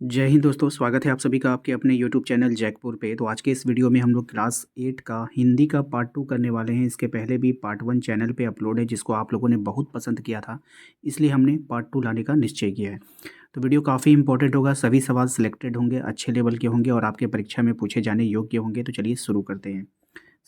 जय हिंद दोस्तों, स्वागत है आप सभी का आपके अपने यूट्यूब चैनल जैकपुर पे। तो आज के इस वीडियो में हम लोग क्लास 8 का हिंदी का पार्ट 2 करने वाले हैं। इसके पहले भी पार्ट 1 चैनल पे अपलोड है जिसको आप लोगों ने बहुत पसंद किया था, इसलिए हमने पार्ट 2 लाने का निश्चय किया है। तो वीडियो काफ़ी इंपॉर्टेंट होगा, सभी सवाल सिलेक्टेड होंगे, अच्छे लेवल के होंगे और आपके परीक्षा में पूछे जाने योग्य होंगे। तो चलिए शुरू करते हैं।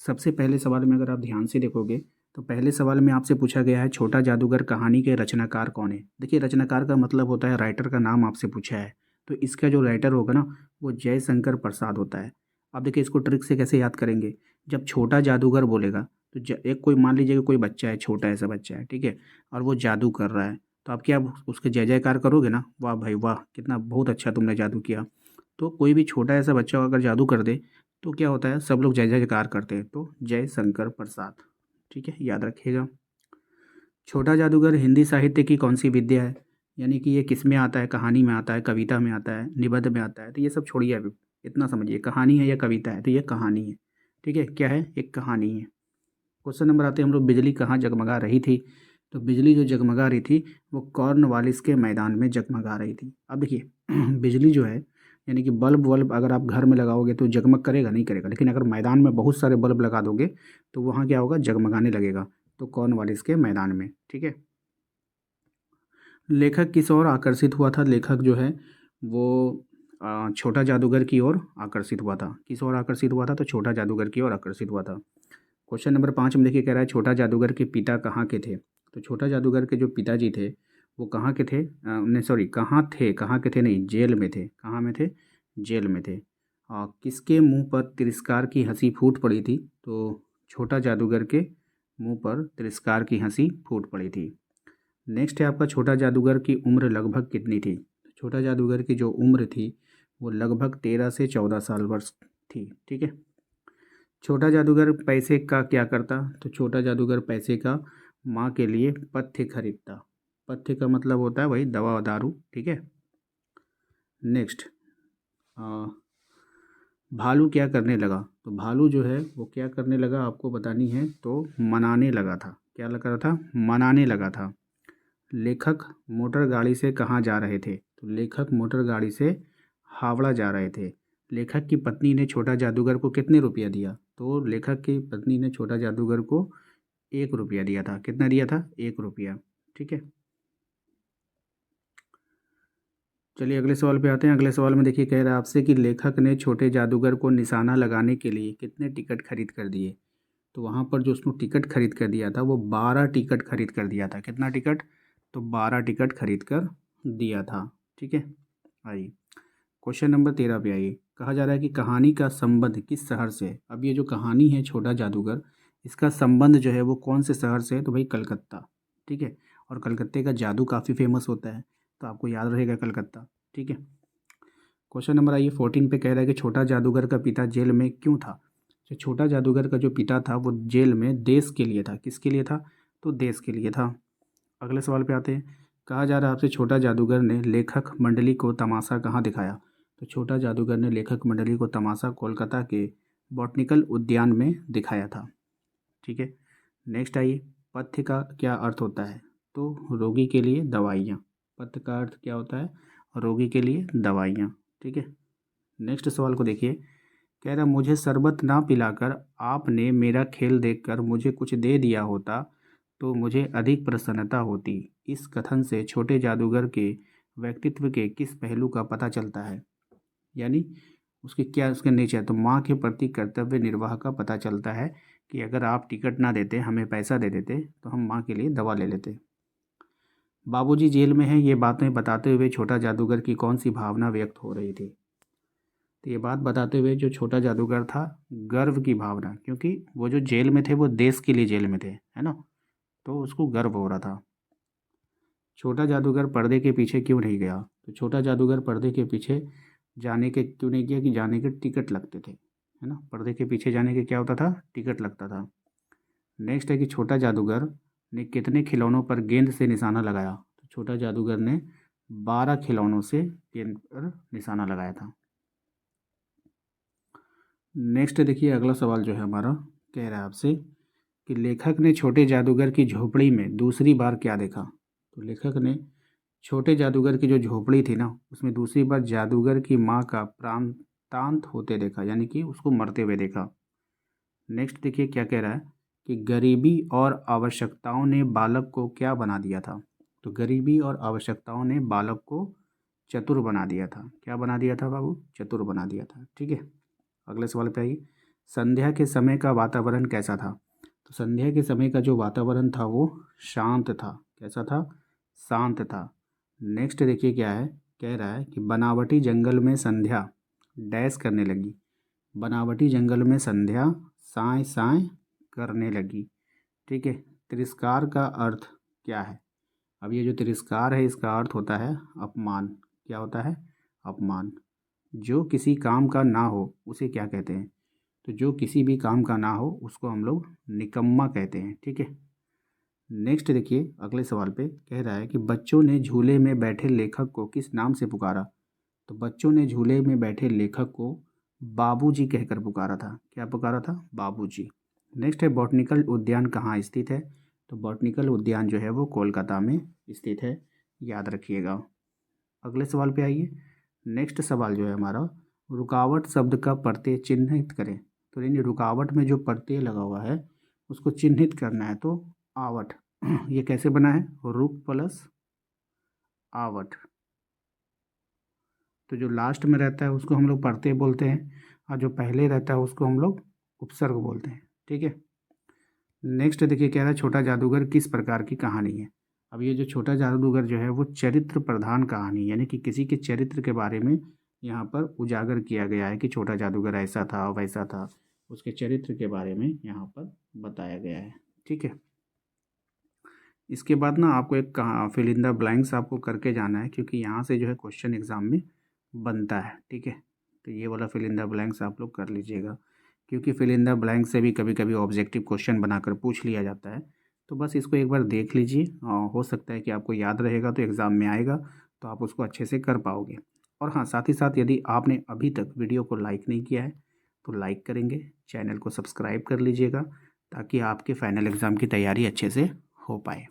सबसे पहले सवाल में अगर आप ध्यान से देखोगे तो पहले सवाल में आपसे पूछा गया है, छोटा जादूगर कहानी के रचनाकार कौन है। देखिए, रचनाकार का मतलब होता है राइटर का नाम आपसे पूछा है, तो इसका जो राइटर होगा ना वो जयशंकर प्रसाद होता है। अब देखिए, इसको ट्रिक से कैसे याद करेंगे। जब छोटा जादूगर बोलेगा तो एक कोई मान लीजिए कि कोई बच्चा है, छोटा ऐसा बच्चा है, ठीक है, और वो जादू कर रहा है, तो आप क्या उसके जय जयकार करोगे ना, वाह भाई वाह, कितना बहुत अच्छा तुमने जादू किया। तो कोई भी छोटा ऐसा बच्चा अगर जादू कर दे तो क्या होता है, सब लोग जय जयकार करते हैं, तो जय शंकर प्रसाद। ठीक है, याद रखिएगा। छोटा जादूगर हिंदी साहित्य की कौन सी विद्या है, यानी कि ये किस में आता है, कहानी में आता है, कविता में आता है, निबंध में आता है। तो ये सब छोड़िए, अभी इतना समझिए, कहानी है या कविता है, तो ये कहानी है। ठीक है, क्या है, एक कहानी है। क्वेश्चन नंबर आते हैं हम लोग, बिजली कहाँ जगमगा रही थी। तो बिजली जो जगमगा रही थी वो कॉर्नवालिस के मैदान में जगमगा रही थी। अब देखिए बिजली जो है, यानी कि बल्ब वल्ब अगर आप घर में लगाओगे तो जगमग करेगा, नहीं करेगा, लेकिन अगर मैदान में बहुत सारे बल्ब लगा दोगे तो वहाँ क्या होगा, जगमगाने लगेगा। तो कॉर्नवालिस के मैदान में। ठीक है, लेखक किस ओर आकर्षित हुआ था। लेखक जो है वो छोटा जादूगर की ओर आकर्षित हुआ था। किस ओर आकर्षित हुआ था, तो छोटा जादूगर की ओर आकर्षित हुआ था। क्वेश्चन नंबर 5 में देखिए, कह रहा है छोटा जादूगर के पिता कहाँ के थे। तो छोटा जादूगर के जो पिताजी थे वो कहाँ के थे, नहीं सॉरी, कहाँ के थे नहीं, जेल में थे। कहाँ में थे, जेल में थे। किसके मुंह पर तिरस्कार की हंसी फूट पड़ी थी। तो छोटा जादूगर के मुंह पर तिरस्कार की हंसी फूट पड़ी थी। नेक्स्ट है आपका, छोटा जादूगर की उम्र लगभग कितनी थी। छोटा जादूगर की जो उम्र थी वो लगभग 13 से 14 साल वर्ष थी। ठीक है, छोटा जादूगर पैसे का क्या करता। तो छोटा जादूगर पैसे का माँ के लिए पथ्य खरीदता। पथ्य का मतलब होता है वही दवा दारू। ठीक है, नेक्स्ट, भालू क्या करने लगा। तो भालू जो है वो क्या करने लगा आपको बतानी है, तो मनाने लगा था। क्या लग रहा था, मनाने लगा था। लेखक मोटर गाड़ी से कहाँ जा रहे थे। तो लेखक मोटर गाड़ी से हावड़ा जा रहे थे। लेखक की पत्नी ने छोटा जादूगर को कितने रुपया दिया। तो लेखक की पत्नी ने छोटा जादूगर को 1 रुपया दिया था। कितना दिया था, 1 रुपया। ठीक है, चलिए अगले सवाल पे आते हैं। अगले सवाल में देखिए, कह रहा है आपसे कि लेखक ने छोटे जादूगर को निशाना लगाने के लिए कितने टिकट खरीद कर दिए। तो वहाँ पर जो उसने टिकट खरीद कर दिया था वो 12 टिकट खरीद कर दिया था। कितना टिकट, तो 12 टिकट खरीद कर दिया था। ठीक है, आइए क्वेश्चन नंबर 13 पे आइए। कहा जा रहा है कि कहानी का संबंध किस शहर से है। अब ये जो कहानी है छोटा जादूगर, इसका संबंध जो है वो कौन से शहर से है, तो भाई कलकत्ता। ठीक है, और कलकत्ते का जादू काफ़ी फेमस होता है, तो आपको याद रहेगा कलकत्ता। ठीक है, क्वेश्चन नंबर आइए 14 पे, कह रहा है कि छोटा जादूगर का पिता जेल में क्यों था। जो छोटा जादूगर का जो पिता था वो जेल में देश के लिए था। किसके लिए था, तो देश के लिए था। अगले सवाल पे आते हैं। कहा जा रहा है आपसे, छोटा जादूगर ने लेखक मंडली को तमाशा कहाँ दिखाया। तो छोटा जादूगर ने लेखक मंडली को तमाशा कोलकाता के बॉटनिकल उद्यान में दिखाया था। ठीक है, नेक्स्ट आइए, पथ्य का क्या अर्थ होता है। तो रोगी के लिए दवाइयाँ। पथ्य का अर्थ क्या होता है, रोगी के लिए दवाइयाँ। ठीक है, नेक्स्ट सवाल को देखिए। कह रहा, मुझे शरबत ना पिलाकर आपने मेरा खेल देखकर मुझे कुछ दे दिया होता तो मुझे अधिक प्रसन्नता होती। इस कथन से छोटे जादूगर के व्यक्तित्व के किस पहलू का पता चलता है, यानी उसके क्या, उसके नेचर, तो माँ के प्रति कर्तव्य निर्वाह का पता चलता है कि अगर आप टिकट ना देते, हमें पैसा दे देते, तो हम माँ के लिए दवा ले लेते। बाबूजी जेल में हैं, ये बातें बताते हुए छोटा जादूगर की कौन सी भावना व्यक्त हो रही थी। तो ये बात बताते हुए जो छोटा जादूगर था, गर्व की भावना, क्योंकि वो जो जेल में थे वो देश के लिए जेल में थे, है ना, तो उसको गर्व हो रहा था। छोटा जादूगर पर्दे के पीछे क्यों नहीं गया। तो छोटा जादूगर पर्दे के पीछे जाने के क्यों नहीं गया, कि जाने के टिकट लगते थे, है ना, पर्दे के पीछे जाने के क्या होता था, टिकट लगता था। नेक्स्ट है कि छोटा जादूगर ने कितने खिलौनों पर गेंद से निशाना लगाया। तो छोटा जादूगर ने 12 खिलौनों से गेंद पर निशाना लगाया था। नेक्स्ट देखिए, अगला सवाल जो है हमारा, कह रहा है आपसे कि लेखक ने छोटे जादूगर की झोपड़ी में दूसरी बार क्या देखा। तो लेखक ने छोटे जादूगर की जो झोपड़ी थी ना, उसमें दूसरी बार जादूगर की माँ का प्राणतांत होते देखा, यानी कि उसको मरते हुए देखा। नेक्स्ट देखिए क्या कह रहा है कि गरीबी और आवश्यकताओं ने बालक को क्या बना दिया था। तो गरीबी और आवश्यकताओं ने बालक को चतुर बना दिया था। क्या बना दिया था बाबू? चतुर बना दिया था। ठीक है, अगले सवाल पे आइए। संध्या के समय का वातावरण कैसा था? तो संध्या के समय का जो वातावरण था वो शांत था। कैसा था? शांत था। नेक्स्ट देखिए क्या है, कह रहा है कि बनावटी जंगल में संध्या डैश करने लगी। बनावटी जंगल में संध्या साय साय करने लगी। ठीक है, तिरस्कार का अर्थ क्या है? अब ये जो तिरस्कार है इसका अर्थ होता है अपमान। क्या होता है? अपमान। जो किसी काम का ना हो उसे क्या कहते हैं? तो जो किसी भी काम का ना हो उसको हम लोग निकम्मा कहते हैं। ठीक है, नेक्स्ट देखिए अगले सवाल पे कह रहा है कि बच्चों ने झूले में बैठे लेखक को किस नाम से पुकारा? तो बच्चों ने झूले में बैठे लेखक को बाबूजी कहकर पुकारा था। क्या पुकारा था? बाबूजी। नेक्स्ट है बॉटनिकल उद्यान कहाँ स्थित है? तो बॉटनिकल उद्यान जो है वो कोलकाता में स्थित है, याद रखिएगा। अगले सवाल पे आइए। नेक्स्ट सवाल जो है हमारा, रुकावट शब्द का प्रत्यय चिन्हित करें। तो यानी रुकावट में जो प्रत्यय लगा हुआ है उसको चिन्हित करना है। तो आवट ये कैसे बना है? रुक प्लस आवट। तो जो लास्ट में रहता है उसको हम लोग प्रत्यय बोलते हैं और जो पहले रहता है उसको हम लोग उपसर्ग बोलते हैं। ठीक है, नेक्स्ट देखिए कह रहा है छोटा जादूगर किस प्रकार की कहानी है। अब ये जो छोटा जादूगर जो है वो चरित्र प्रधान कहानी, यानी कि किसी के चरित्र के बारे में यहाँ पर उजागर किया गया है कि छोटा जादूगर ऐसा था वैसा था, उसके चरित्र के बारे में यहाँ पर बताया गया है। ठीक है, इसके बाद ना आपको एक कहा फिल इन द ब्लैंक्स आपको करके जाना है, क्योंकि यहाँ से जो है क्वेश्चन एग्ज़ाम में बनता है। ठीक है, तो ये वाला फिल इन द ब्लैंक्स आप लोग कर लीजिएगा, क्योंकि फिल इन द ब्लैंक से भी कभी कभी ऑब्जेक्टिव क्वेश्चन बनाकर पूछ लिया जाता है। तो बस इसको एक बार देख लीजिए, हो सकता है कि आपको याद रहेगा तो एग्ज़ाम में आएगा तो आप उसको अच्छे से कर पाओगे। और हाँ, साथ ही साथ यदि आपने अभी तक वीडियो को लाइक नहीं किया है तो लाइक करेंगे, चैनल को सब्सक्राइब कर लीजिएगा ताकि आपके फाइनल एग्ज़ाम की तैयारी अच्छे से हो पाए।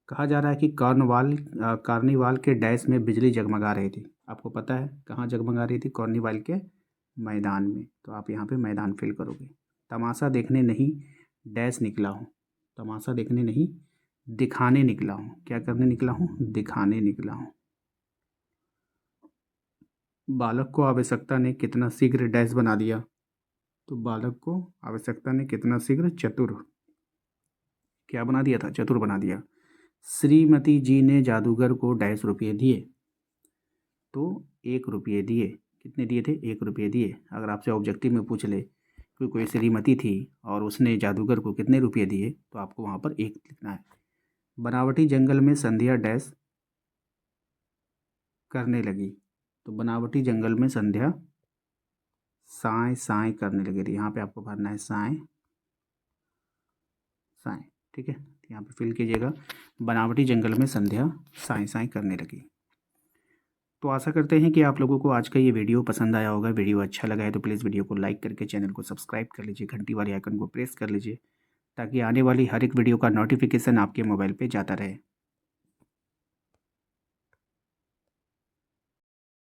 कहा जा रहा है कि कार्निवाल के डैश में बिजली जगमगा रही थी। आपको पता है कहाँ जगमगा रही थी? कार्निवाल के मैदान में। तो आप यहाँ पे मैदान फिल करोगे। तमाशा देखने नहीं डैश निकला हूँ। तमाशा देखने नहीं दिखाने निकला हूँ। क्या करने निकला हूँ? दिखाने निकला हूँ। बालक को आवश्यकता ने कितना शीघ्र डैश बना दिया। तो बालक को आवश्यकता ने कितना शीघ्र चतुर क्या बना दिया था? चतुर बना दिया। श्रीमती जी ने जादूगर को 2.5 रुपये दिए। तो 1 रुपये दिए। कितने दिए थे? 1 रुपये दिए। अगर आपसे ऑब्जेक्टिव में पूछ ले कि कोई श्रीमती थी और उसने जादूगर को कितने रुपये दिए, तो आपको वहाँ पर 1 लिखना है। बनावटी जंगल में संध्या डैश करने लगी। तो बनावटी जंगल में संध्या साय साय करने लगी थी। यहाँ पे आपको भरना है साय साय। ठीक है, यहाँ पे फिल कीजिएगा, बनावटी जंगल में संध्या साय साय करने लगी। तो आशा करते हैं कि आप लोगों को आज का ये वीडियो पसंद आया होगा। वीडियो अच्छा लगा है तो प्लीज़ वीडियो को लाइक करके चैनल को सब्सक्राइब कर लीजिए, घंटी वाले आइकन को प्रेस कर लीजिए ताकि आने वाली हर एक वीडियो का नोटिफिकेशन आपके मोबाइल पे जाता रहे।